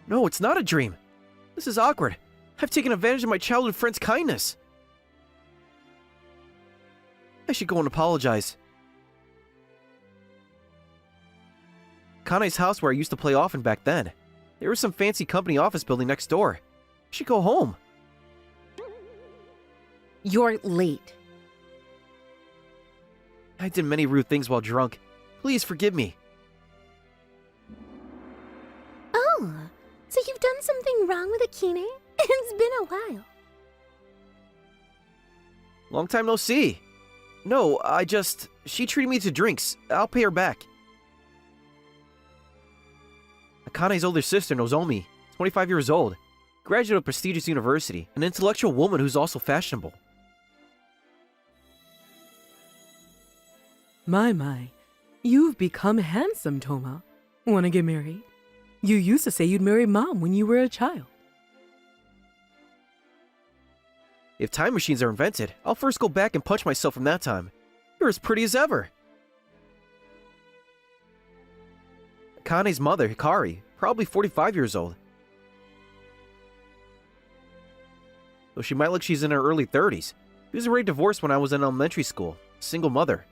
No, it's not a dream. This is awkward. I've taken advantage of my childhood friend's kindness. I should go and apologize. Kane's house where I used to play often back then. There was some fancy company office building next door. I should go home. You're late. I did many rude things while drunk. Please forgive me. Oh, so you've done something wrong with Akine? It's been a while. Long time no see. No, she treated me to drinks. I'll pay her back. Akane's older sister, Nozomi, 25 years old, graduate of a prestigious university, an intellectual woman who's also fashionable. My, you've become handsome, Toma. Wanna get married? You used to say you'd marry Mom when you were a child. If time machines are invented, I'll first go back and punch myself from that time. You're as pretty as ever. Akane's mother, Hikari, probably 45 years old. Though she might look she's in her early 30s. She was already divorced when I was in elementary school. Single mother.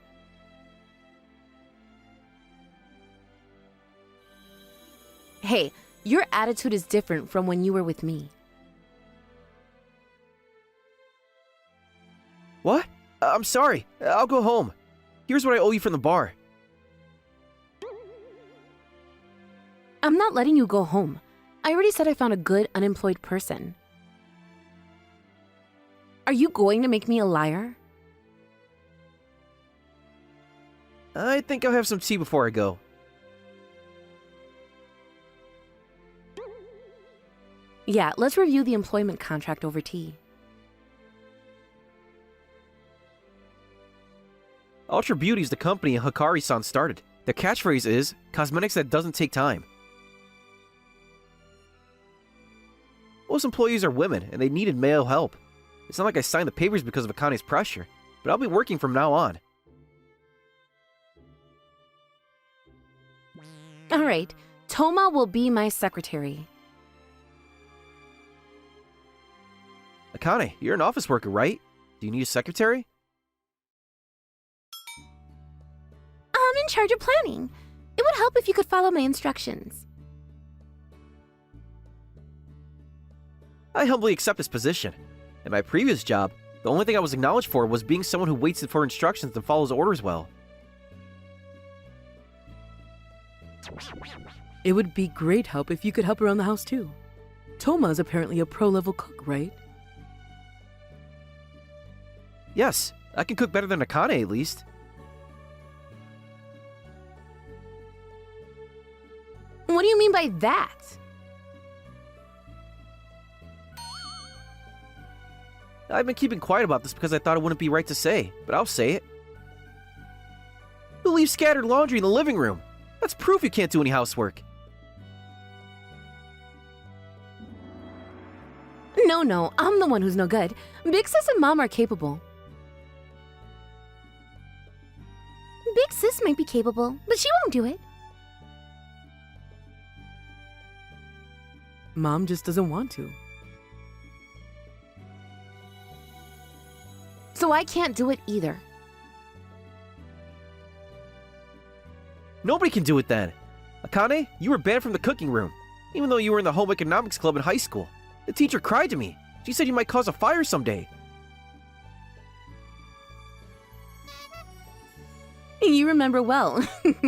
Hey, your attitude is different from when you were with me. What? I'm sorry. I'll go home. Here's what I owe you from the bar. I'm not letting you go home. I already said I found a good unemployed person. Are you going to make me a liar? I think I'll have some tea before I go. Yeah, let's review the employment contract over tea. Ultra Beauty is the company Hikari-san started. Their catchphrase is, cosmetics that doesn't take time. Most employees are women, and they needed male help. It's not like I signed the papers because of Akane's pressure, but I'll be working from now on. Alright, Toma will be my secretary. Akane, you're an office worker, right? Do you need a secretary? I'm in charge of planning. It would help if you could follow my instructions. I humbly accept this position. In my previous job, the only thing I was acknowledged for was being someone who waits for instructions and follows orders well. It would be great help if you could help around the house too. Toma is apparently a pro-level cook, right? Yes, I can cook better than Akane at least. What do you mean by that? I've been keeping quiet about this because I thought it wouldn't be right to say, but I'll say it. You leave scattered laundry in the living room. That's proof you can't do any housework. No, I'm the one who's no good. Big Sis and Mom are capable. Big Sis might be capable, but she won't do it. Mom just doesn't want to. So I can't do it either. Nobody can do it then. Akane, you were banned from the cooking room, even though you were in the home economics club in high school. The teacher cried to me. She said you might cause a fire someday. You remember well. How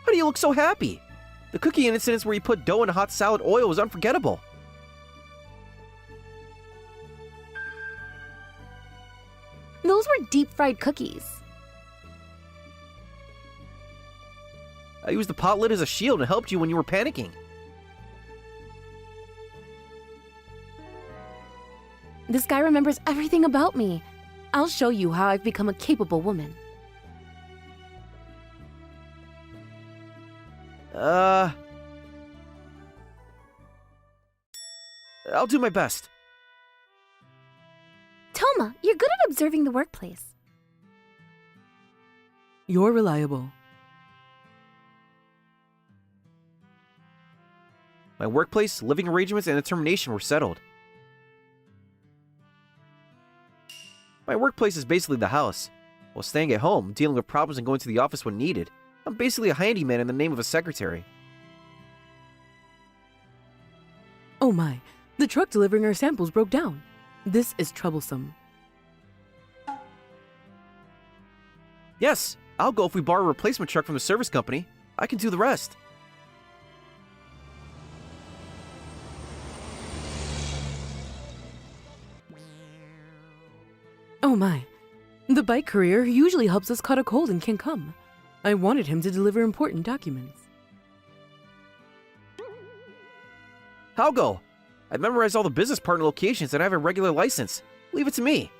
do you look so happy? The cooking incidents where you put dough in hot salad oil was unforgettable. Those were deep-fried cookies. I used the pot lid as a shield and helped you when you were panicking. This guy remembers everything about me. I'll show you how I've become a capable woman. I'll do my best. Toma, you're good at observing the workplace. You're reliable. My workplace, living arrangements, and determination were settled. My workplace is basically the house. While staying at home, dealing with problems and going to the office when needed, I'm basically a handyman in the name of a secretary. Oh my, the truck delivering our samples broke down. This is troublesome. Yes, I'll go if we borrow a replacement truck from the service company. I can do the rest. Oh my, the bike courier who usually helps us caught a cold and can't come. I wanted him to deliver important documents. I'll go. I've memorized all the business partner locations and I have a regular license. Leave it to me.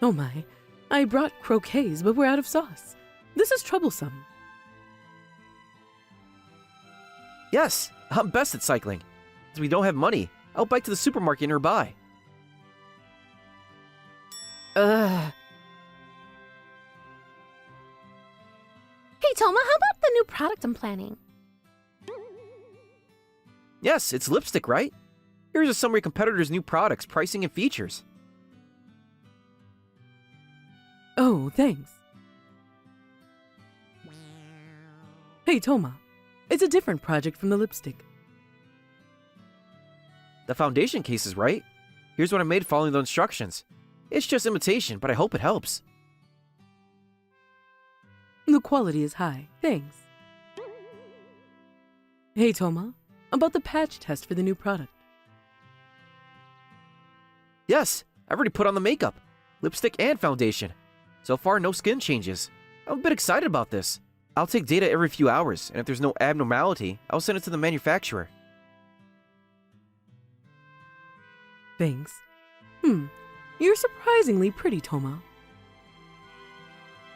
Oh my, I brought croquets, but we're out of sauce. This is troublesome. Yes, I'm best at cycling. Since we don't have money, I'll bike to the supermarket nearby. Ugh. Hey, Toma, how about the new product I'm planning? Yes, it's lipstick, right? Here's a summary of competitors' new products, pricing, and features. Oh, thanks. Hey, Toma, it's a different project from the lipstick. The foundation case is right. Here's what I made following the instructions. It's just imitation, but I hope it helps. The quality is high, thanks. Hey, Toma, about the patch test for the new product. Yes, I've already put on the makeup, lipstick, and foundation. So far, no skin changes. I'm a bit excited about this. I'll take data every few hours, and if there's no abnormality, I'll send it to the manufacturer. Thanks. You're surprisingly pretty, Toma.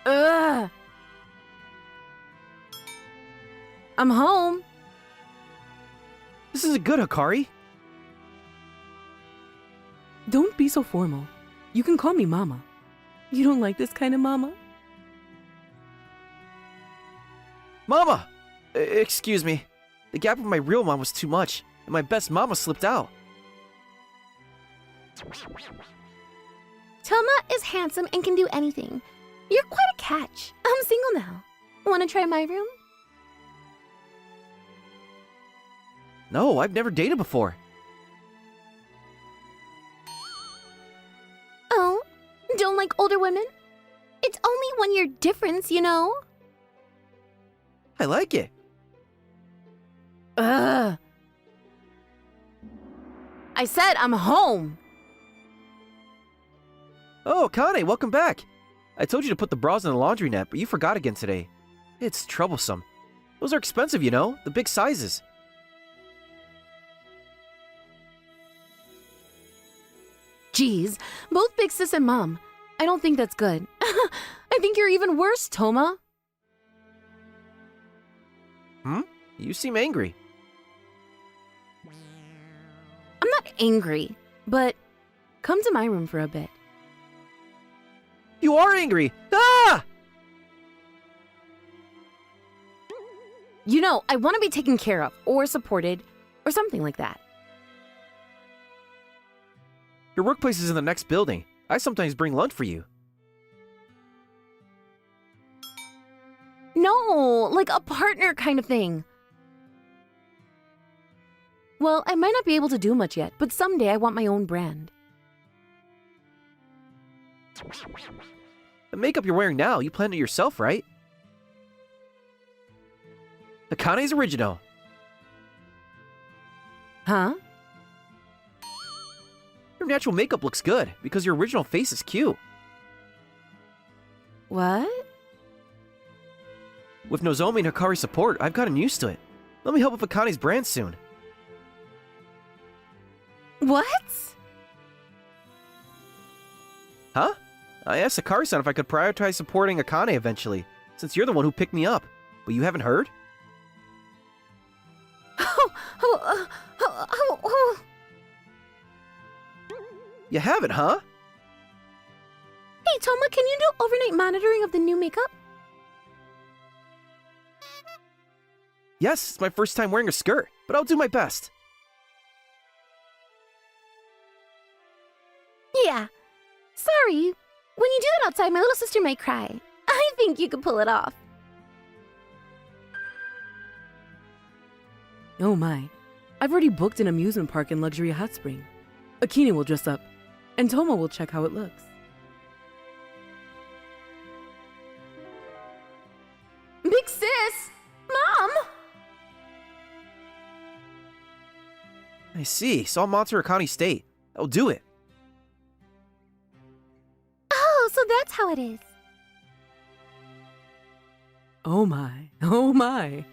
Ugh. I'm home. This isn't good, Hikari. Don't be so formal. You can call me Mama. You don't like this kind of Mama? Mama! Excuse me. The gap with my real mom was too much, and my best mama slipped out. Toma is handsome and can do anything. You're quite a catch. I'm single now. Want to try my room? No, I've never dated before. Oh, don't like older women? It's only 1 year difference, you know? I like it. Ugh. I said I'm home. Oh, Akane, welcome back. I told you to put the bras in the laundry net, but you forgot again today. It's troublesome. Those are expensive, you know, the big sizes. Geez, both Big Sis and Mom. I don't think that's good. I think you're even worse, Toma. You seem angry. I'm not angry, but come to my room for a bit. You are angry! Ah! You know, I want to be taken care of, or supported, or something like that. Your workplace is in the next building. I sometimes bring lunch for you. No, like a partner kind of thing. Well, I might not be able to do much yet, but someday I want my own brand. The makeup you're wearing now, you planned it yourself, right? Akane's original. Huh? Your natural makeup looks good, because your original face is cute. What? With Nozomi and Hikari's support, I've gotten used to it. Let me help with Akane's brand soon. What? Huh? I asked Hikari-san if I could prioritize supporting Akane eventually, since you're the one who picked me up. But you haven't heard? You haven't, huh? Hey, Toma, can you do overnight monitoring of the new makeup? Yes, it's my first time wearing a skirt, but I'll do my best. Yeah. Sorry. When you do that outside, my little sister might cry. I think you could pull it off. Oh my. I've already booked an amusement park in Luxury Hot Spring. Akine will dress up, and Toma will check how it looks. Big sis! Mom! I see. So I'll monitor Akane State. I'll do it. Oh, so that's how it is. Oh my. Oh my.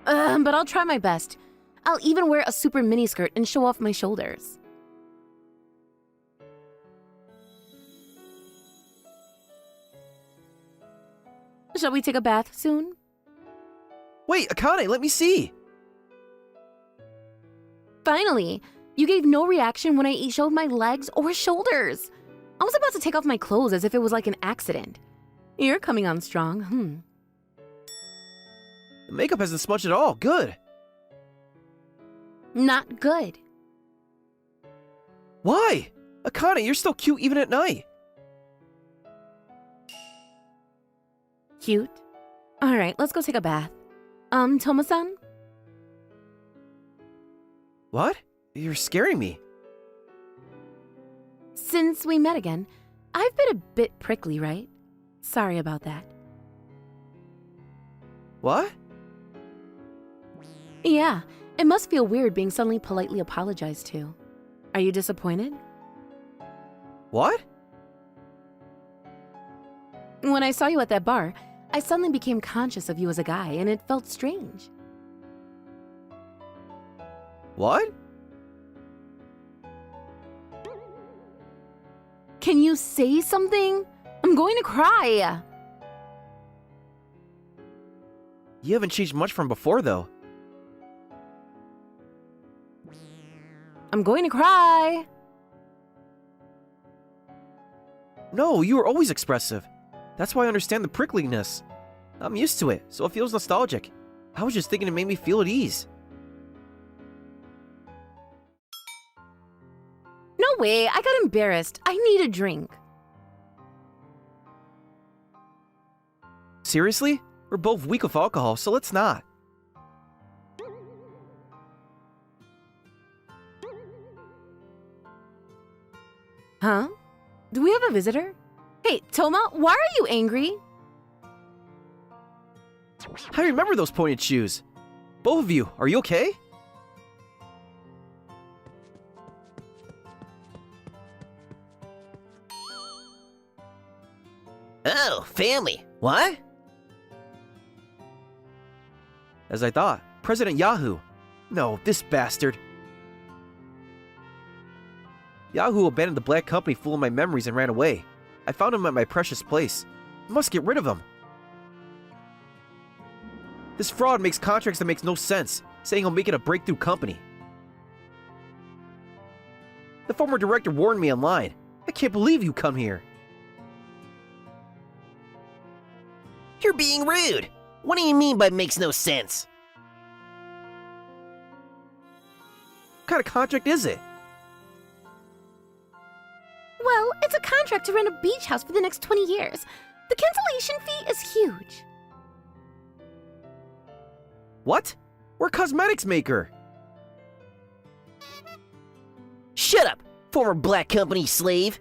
But I'll try my best. I'll even wear a super mini skirt and show off my shoulders. Shall we take a bath soon? Wait, Akane, let me see. Finally! You gave no reaction when I showed my legs or shoulders. I was about to take off my clothes as if it was like an accident. You're coming on strong, The makeup hasn't smudged at all. Good. Not good. Why? Akane, you're still cute even at night. Cute. Alright, let's go take a bath. Toma-san? What? You're scaring me. Since we met again, I've been a bit prickly, right? Sorry about that. What? Yeah, it must feel weird being suddenly politely apologized to. Are you disappointed? What? When I saw you at that bar, I suddenly became conscious of you as a guy, and it felt strange. What? Can you say something? I'm going to cry. You haven't changed much from before, though. I'm going to cry. No, you were always expressive. That's why I understand the prickliness. I'm used to it, so it feels nostalgic. I was just thinking it made me feel at ease. No way, I got embarrassed. I need a drink. Seriously? We're both weak with alcohol, so let's not. Huh? Do we have a visitor? Hey, Toma, why are you angry? I remember those pointed shoes. Both of you, are you okay? Oh, family. What? As I thought, President Yahoo. No, this bastard. Yahoo abandoned the black company full of my memories and ran away. I found him at my precious place. I must get rid of him. This fraud makes contracts that makes no sense, saying he'll make it a breakthrough company. The former director warned me online. I can't believe you come here. You're being rude. What do you mean by makes no sense? What kind of contract is it? Well, it's a contract to rent a beach house for the next 20 years. The cancellation fee is huge. What? We're a cosmetics maker. Shut up, former black company slave.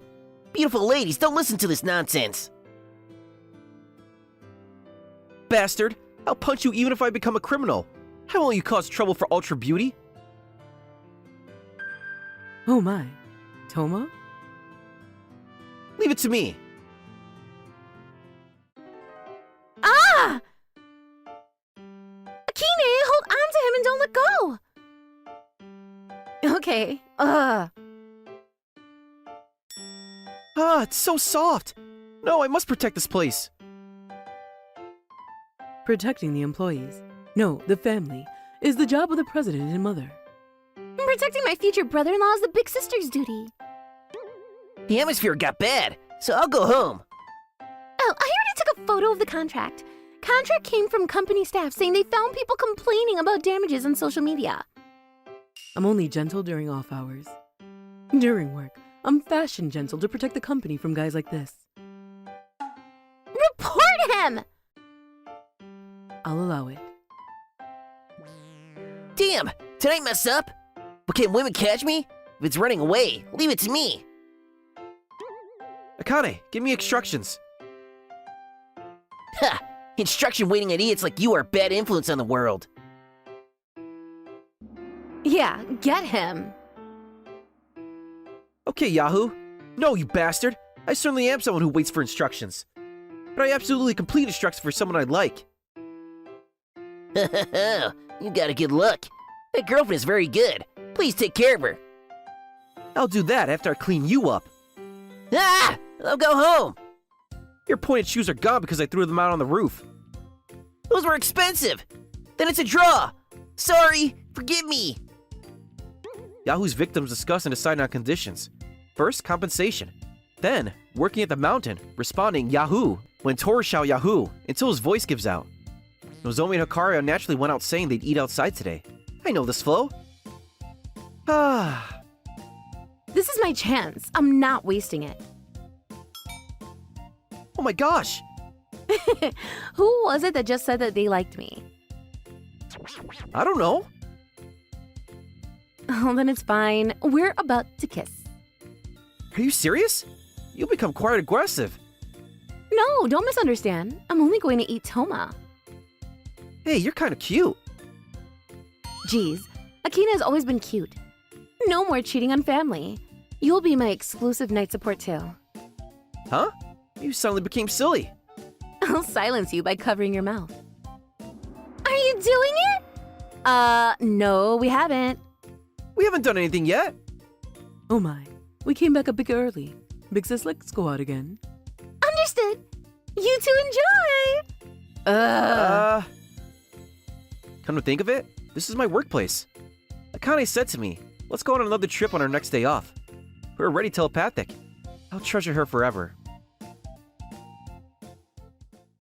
Beautiful ladies, don't listen to this nonsense. Bastard, I'll punch you even if I become a criminal. How will you cause trouble for Ultra Beauty? Oh my. Toma? Leave it to me. Ah! Akine, hold on to him and don't let go. Okay, Ah, it's so soft. No, I must protect this place. Protecting the employees. No, the family is the job of the president and mother. Protecting my future brother-in-law is the big sister's duty. The atmosphere got bad, so I'll go home. Oh, I already took a photo of the contract. contract came from company staff saying they found people complaining about damages on social media. I'm only gentle during off hours. During work, I'm fashion gentle to protect the company from guys like this. Report him! I'll allow it. Damn! Did I mess up? But can women catch me? If it's running away, leave it to me. Akane, give me instructions. Ha! Instruction-waiting idiots like you are a bad influence on the world. Yeah, get him. Okay, Yahoo. No, you bastard. I certainly am someone who waits for instructions. But I absolutely complete instructions for someone I like. You got a good look. That girlfriend is very good. Please take care of her. I'll do that after I clean you up. Ah! I'll go home. Your pointed shoes are gone because I threw them out on the roof. Those were expensive. Then it's a draw. Sorry. Forgive me. Yahoo's victims discuss and decide on conditions. First, compensation. Then, working at the mountain, responding Yahoo when Tora shout Yahoo until his voice gives out. Nozomi and Hikaru naturally went out saying they'd eat outside today. I know this flow. Ah. This is my chance. I'm not wasting it. Oh my gosh. Who was it that just said that they liked me? I don't know. Oh, then it's fine. We're about to kiss. Are you serious? You'll become quite aggressive. No, don't misunderstand. I'm only going to eat Toma. Hey, you're kind of cute. Geez, Akina has always been cute. No more cheating on family. You'll be my exclusive night support too. Huh? You suddenly became silly. I'll silence you by covering your mouth. Are you doing it? No, we haven't. We haven't done anything yet. Oh my, we came back a bit early. Big sis, let's go out again. Understood. You two enjoy. Come to think of it, this is my workplace. Akane said to me, let's go on another trip on our next day off. We're already telepathic. I'll treasure her forever.